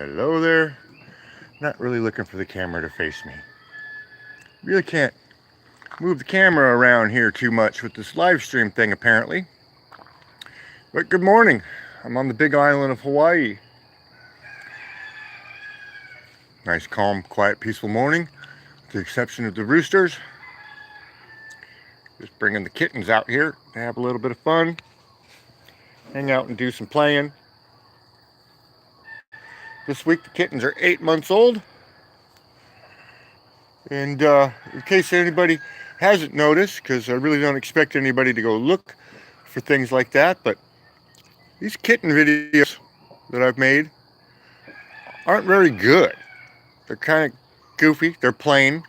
Hello there. Not really looking for the camera to face me. Really can't move the camera around here too much with this live stream thing apparently. But good morning. I'm on the big island of Hawaii. Nice, calm, quiet, peaceful morning, with the exception of the roosters. Just bringing the kittens out here to have a little bit of fun, hang out and do some playing. This week the kittens are 8 months old. And in case anybody hasn't noticed, because I really don't expect anybody to go look for things like that, but these kitten videos that I've made aren't very good. They're kind of goofy, they're plain,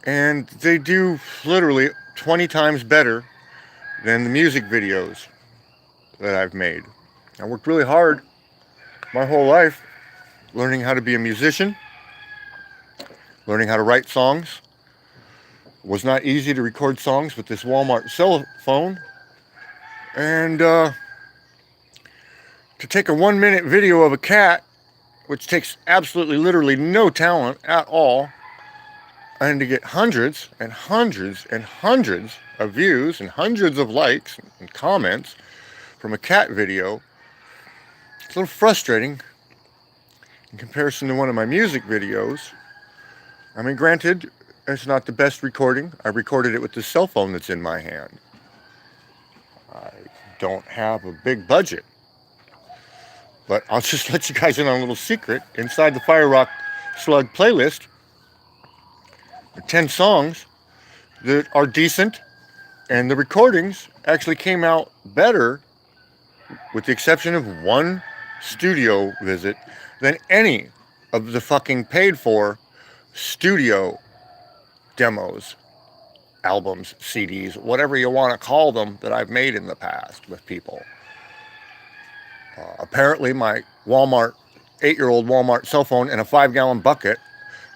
and they do literally 20 times better than the music videos that I've made. I worked really hard my whole life learning how to be a musician, learning how to write songs. It was not easy to record songs with this Walmart cell phone. And to take a 1-minute video of a cat, which takes absolutely literally no talent at all, and to get hundreds and hundreds and hundreds of views and hundreds of likes and comments from a cat video, it's a little frustrating in comparison to one of my music videos. I mean, granted, it's not the best recording. I recorded it with the cell phone that's in my hand. I don't have a big budget. But I'll just let you guys in on a little secret. Inside the PHIHR SLUG playlist are 10 songs that are decent, and the recordings actually came out better, with the exception of one studio visit, than any of the fucking paid for studio demos, albums, CDs, whatever you want to call them, that I've made in the past with people. Apparently my Walmart, 8-year-old Walmart cell phone and a 5-gallon bucket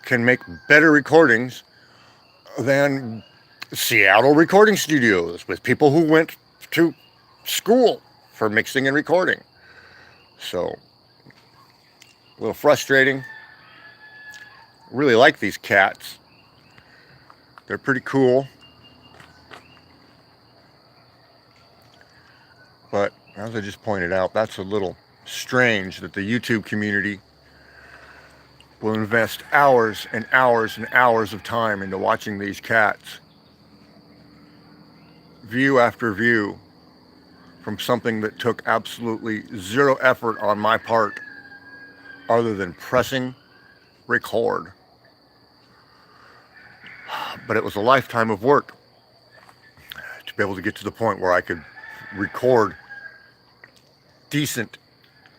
can make better recordings than Seattle recording studios with people who went to school for mixing and recording. So, a little frustrating. Really like these cats. They're pretty cool. But as I just pointed out, that's a little strange that the YouTube community will invest hours and hours and hours of time into watching these cats, view after view, from something that took absolutely zero effort on my part other than pressing record. But it was a lifetime of work to be able to get to the point where I could record decent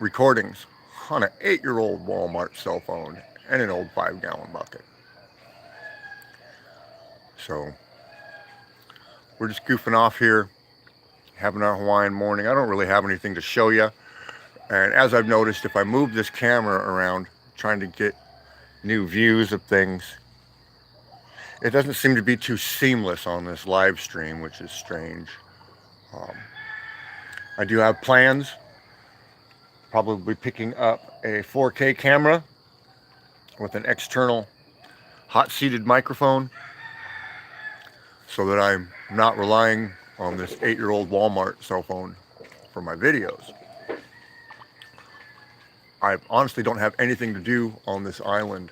recordings on an 8-year-old Walmart cell phone and an old 5-gallon bucket. So we're just goofing off here, having our Hawaiian morning. I don't really have anything to show you. And as I've noticed, if I move this camera around, trying to get new views of things, it doesn't seem to be too seamless on this live stream, which is strange. I do have plans, probably picking up a 4K camera with an external hot-seated microphone so that I'm not relying on this 8-year-old Walmart cell phone for my videos. I honestly don't have anything to do on this island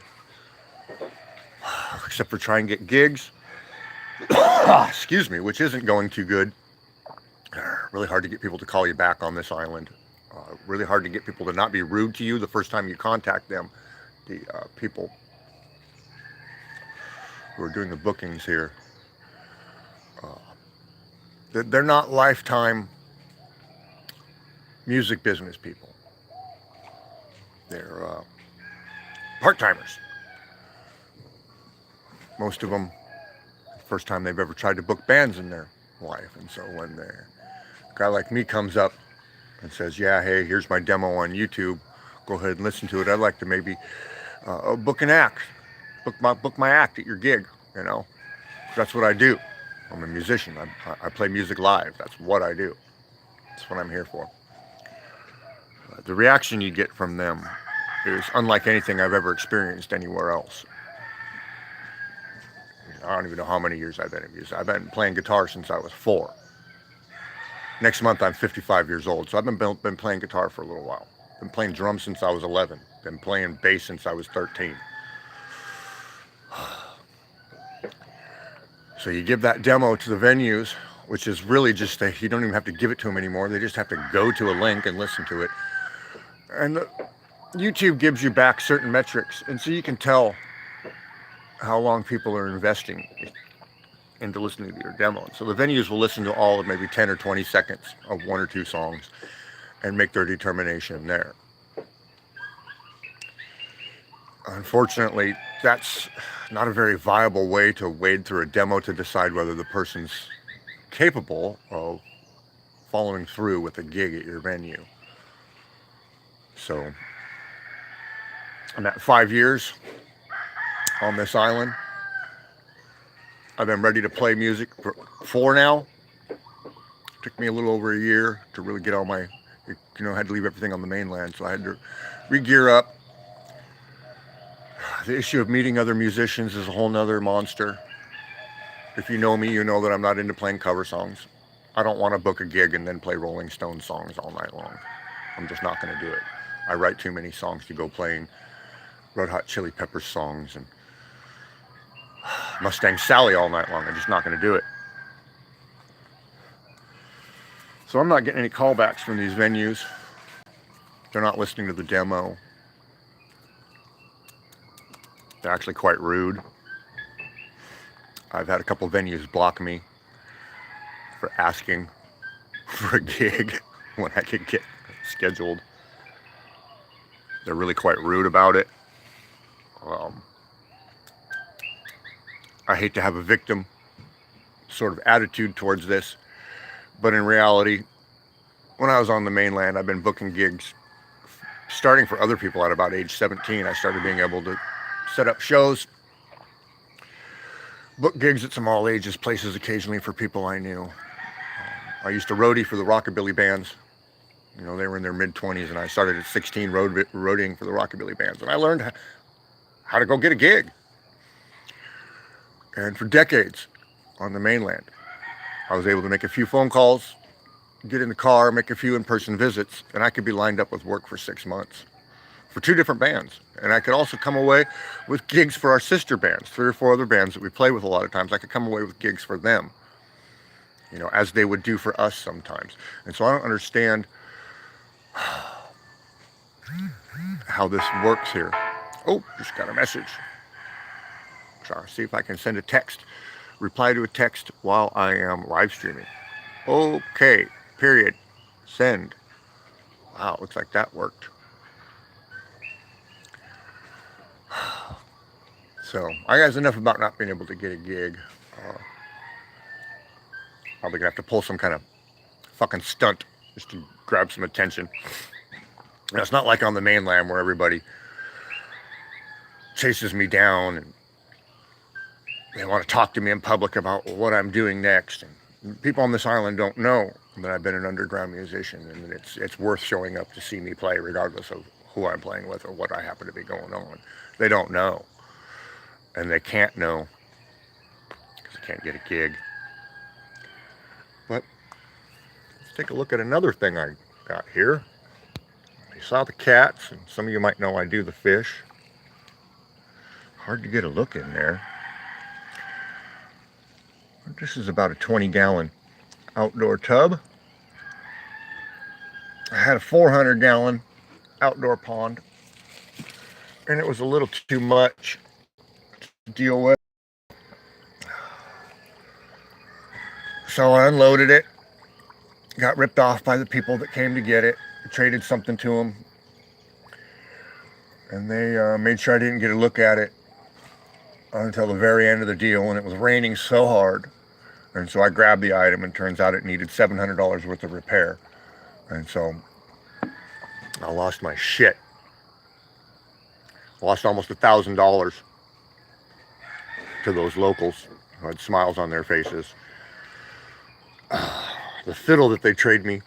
except for try and get gigs. Excuse me, which isn't going too good. Really hard to get people to call you back on this island. Really hard to get people to not be rude to you the first time you contact them. The people who are doing the bookings here, they're not lifetime music business people. They're part-timers. Most of them, first time they've ever tried to book bands in their life. And so when a guy like me comes up and says, yeah, hey, here's my demo on YouTube, go ahead and listen to it. I'd like to maybe book an act, book my act at your gig, you know. That's what I do. I'm a musician. I play music live. That's what I do. That's what I'm here for. the reaction you get from them is unlike anything I've ever experienced anywhere else. I don't even know how many years I've been in music. I've been playing guitar since I was 4. Next month I'm 55 years old, so I've been playing guitar for a little while. Been playing drums since I was 11. Been playing bass since I was 13. So you give that demo to the venues, which is really just you don't even have to give it to them anymore. They just have to go to a link and listen to it. And YouTube gives you back certain metrics, and so you can tell how long people are investing into listening to your demo. So the venues will listen to all of maybe 10 or 20 seconds of 1 or 2 songs and make their determination there. Unfortunately, that's not a very viable way to wade through a demo to decide whether the person's capable of following through with a gig at your venue. So I'm at 5 years on this island. I've been ready to play music for 4 now. It took me a little over a year to really get all my, I had to leave everything on the mainland, so I had to re-gear up. The issue of meeting other musicians is a whole nother monster. If you know me, you know that I'm not into playing cover songs. I don't want to book a gig and then play Rolling Stones songs all night long. I'm just not going to do it. I write too many songs to go playing Red Hot Chili Peppers songs and Mustang Sally all night long. I'm just not going to do it. So I'm not getting any callbacks from these venues. They're not listening to the demo. They're actually quite rude. I've had a couple venues block me for asking for a gig when I could get scheduled. They're really quite rude about it. I hate to have a victim sort of attitude towards this, but in reality, when I was on the mainland, I've been booking gigs starting for other people at about age 17. I started being able to set up shows, book gigs at some all ages places occasionally for people I knew. I used to roadie for the rockabilly bands. They were in their mid-20s, and I started at 16 roadieing for the rockabilly bands, and I learned how to go get a gig. And for decades on the mainland, I was able to make a few phone calls, get in the car, make a few in-person visits, and I could be lined up with work for 6 months for 2 different bands. And I could also come away with gigs for our sister bands, 3 or 4 other bands that we play with a lot of times. I could come away with gigs for them, as they would do for us sometimes. And so I don't understand how this works here. Oh, just got a message. Sorry, see if I can send a text. Reply to a text while I am live streaming. Okay, period. Send. Wow, looks like that worked. So, I guess enough about not being able to get a gig. Probably gonna have to pull some kind of fucking stunt just to grab some attention. Now, it's not like on the mainland where everybody chases me down and they want to talk to me in public about what I'm doing next. And people on this island don't know that I've been an underground musician, and it's worth showing up to see me play regardless of who I'm playing with or what I happen to be going on. They don't know. And they can't know because they can't get a gig. But let's take a look at another thing I got here. You saw the cats, and some of you might know I do the fish. Hard to get a look in there. This is about a 20-gallon outdoor tub. I had a 400-gallon outdoor pond, and it was a little too much to deal with. So I unloaded it, got ripped off by the people that came to get it, traded something to them, and they made sure I didn't get a look at it until the very end of the deal, and it was raining so hard. And so I grabbed the item, and turns out it needed $700 worth of repair. And so I lost my shit. Lost almost $1,000 to those locals who had smiles on their faces. The fiddle that they traded me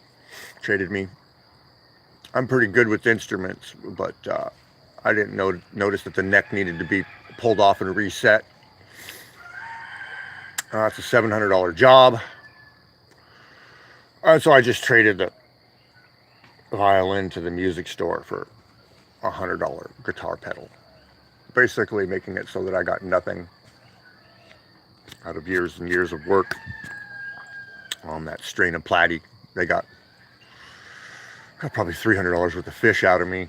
I'm pretty good with instruments, but I didn't notice that the neck needed to be pulled off and reset. It's a $700 job. So I just traded the violin to the music store for a $100 guitar pedal. Basically making it so that I got nothing out of years and years of work on that strain of platy. They got probably $300 worth of fish out of me.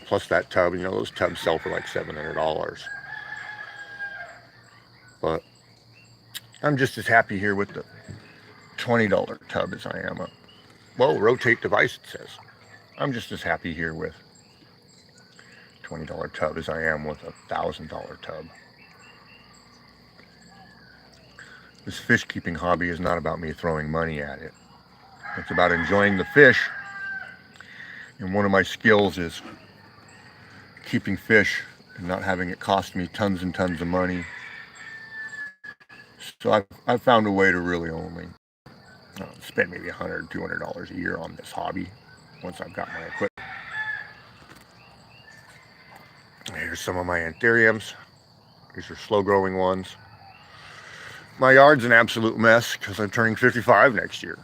Plus that tub, you know, those tubs sell for like $700. But I'm just as happy here with the $20 tub as I am rotate device, it says. I'm just as happy here with $20 tub as I am with a $1,000 tub. This fish keeping hobby is not about me throwing money at it. It's about enjoying the fish. And one of my skills is keeping fish and not having it cost me tons and tons of money. So I've found a way to really only spend maybe $100, $200 a year on this hobby once I've got my equipment. Here's some of my anthuriums. These are slow growing ones. My yard's an absolute mess because I'm turning 55 next year.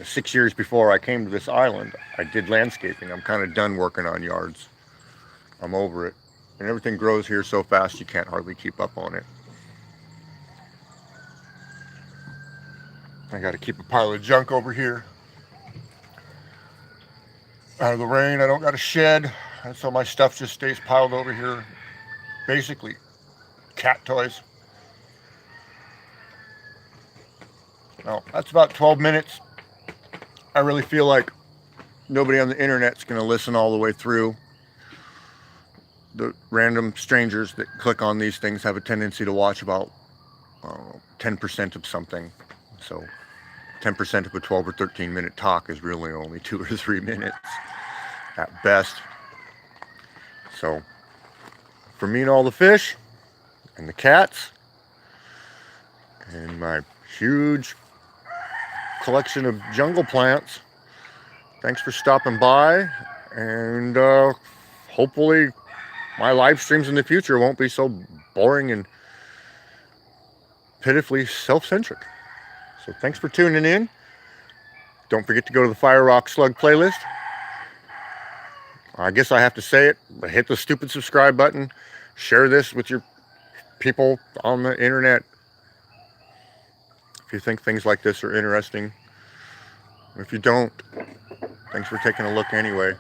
6 years before I came to this island, I did landscaping. I'm kind of done working on yards. I'm over it. And everything grows here so fast you can't hardly keep up on it. I got to keep a pile of junk over here out of the rain. I don't got a shed, and so my stuff just stays piled over here. Basically, cat toys. Now, that's about 12 minutes. I really feel like nobody on the internet's going to listen all the way through. The random strangers that click on these things have a tendency to watch about 10% of something. So 10% of a 12 or 13 minute talk is really only 2 or 3 minutes at best. So for me and all the fish and the cats and my huge collection of jungle plants, thanks for stopping by, and hopefully my live streams in the future won't be so boring and pitifully self-centric. So thanks for tuning in. Don't forget to go to the PHIHR SLUG playlist. I guess I have to say it, but hit the stupid subscribe button. Share this with your people on the internet if you think things like this are interesting. If you don't, thanks for taking a look anyway.